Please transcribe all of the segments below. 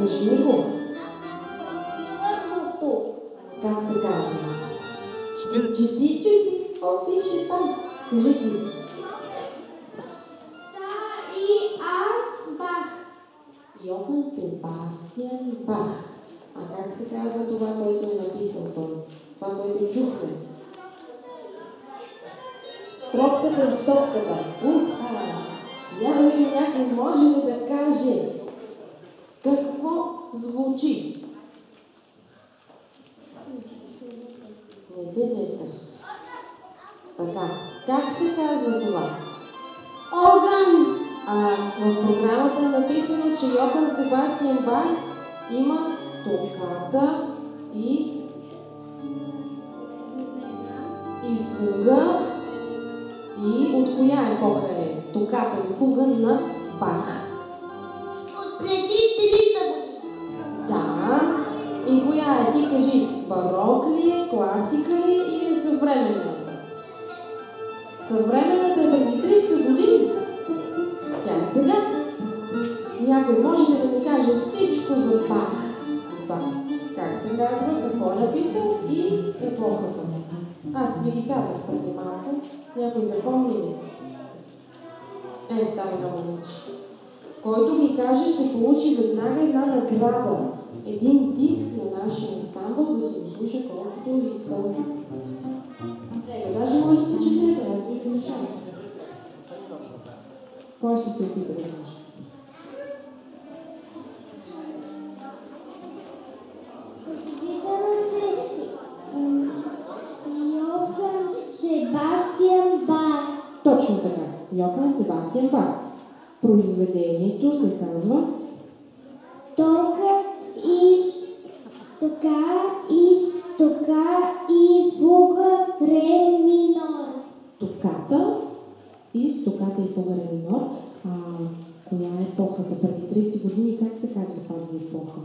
Кажи ми го. Първото. Как се казва? Чети, какво пише там? Кажи ти. Бах. Йохан Себастиан Бах. А как се казва това, което е написал той? Това, което чухме? Тропката и стопката. Няма ли някой може ли да каже какво звучи? Не се сещаш. Така, как се казва това? Огън. В програмата е написано, че Йохан Себастиан Бах има токата и фуга. И от коя епоха е токата и фуга на Бах? От преди 300 години. Да. И коя е? Ти кажи, барок ли е, класика ли е или е съвременната? Съвременната е преди 300 години. Тя е сега. Някой може ли да ми каже всичко за Бах? Как се казва, какво е написал и епохата му? Аз ви ги казах преди малко. Някой запомни ли? Става на момиче. Който ми каже, ще получи веднага една награда. Един диск на нашия ансамбъл да се слуша колкото иска. Даже може да се четете, аз ви за шанс. Кой ще се опита да каже? Йохан Себастиан Бах. Точно така. Йохан Себастиан Бах. Произведението се казва Тока и фуга ре минор. Токата и фуга ре минор. Коя е епохата? Преди 30 години как се казва тази епоха?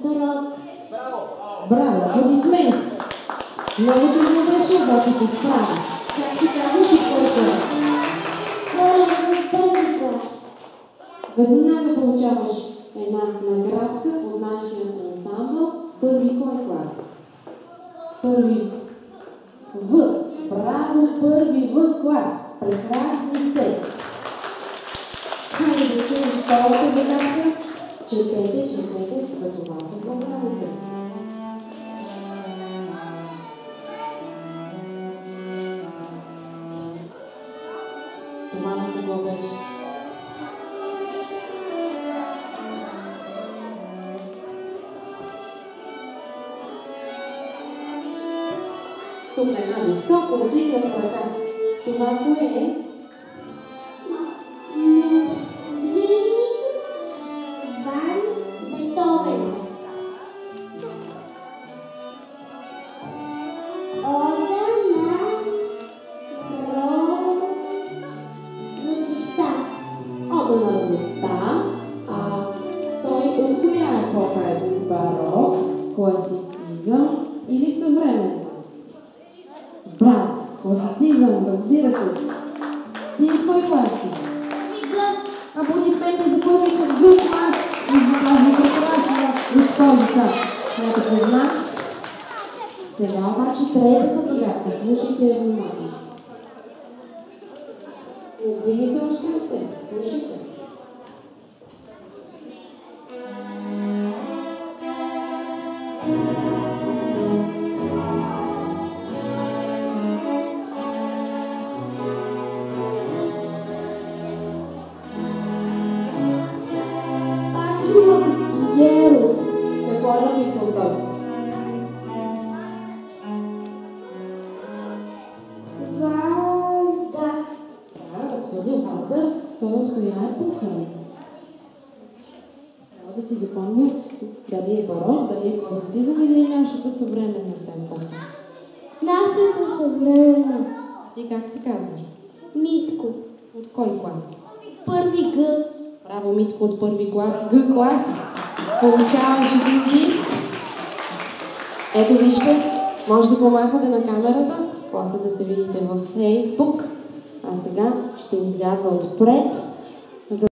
Барок. Браво! Аплодисменти! Много трудно беше, обаче се справи. Как се казваш и кой клас? Първи клас. Веднага получаваш една наградка от нашия ансамбъл. Първи кой клас? Първи В. Браво, първи В клас. Прекрасни сте. Хайде да чуем втората задача. Четете, за това са програмите. Това на кого беше? Тук е една високо вдигната ръка. Това кое е? Бетовен. Ода на радостта. Ода на радостта. Той от коя епоха е? Барок, класицизъм или съвременна? Браво! Класицизъм, разбира се. Ти в кой клас си? Аплодисменти за първи в Г клас и за тази прекрасна госпожица. Някой позна? Сега обаче третата загадка. Слушайте я внимателно. Не вдигайте още ръце. Слушайте. Какво е написал той? Валда. Абсолютно Валда. Той от коя епоха е? Трябва да си запомня дали е барок, дали е класицизъм или е нашата съвременна епоха. Нашата съвременна. Ти как се казваш? Митко. От кой клас? Първи Г. Браво, Митко, от първи Г клас. Получаваш един диск. Ето вижте, може да помахате на камерата. после да се видите във Фейсбук. А сега ще изляза отпред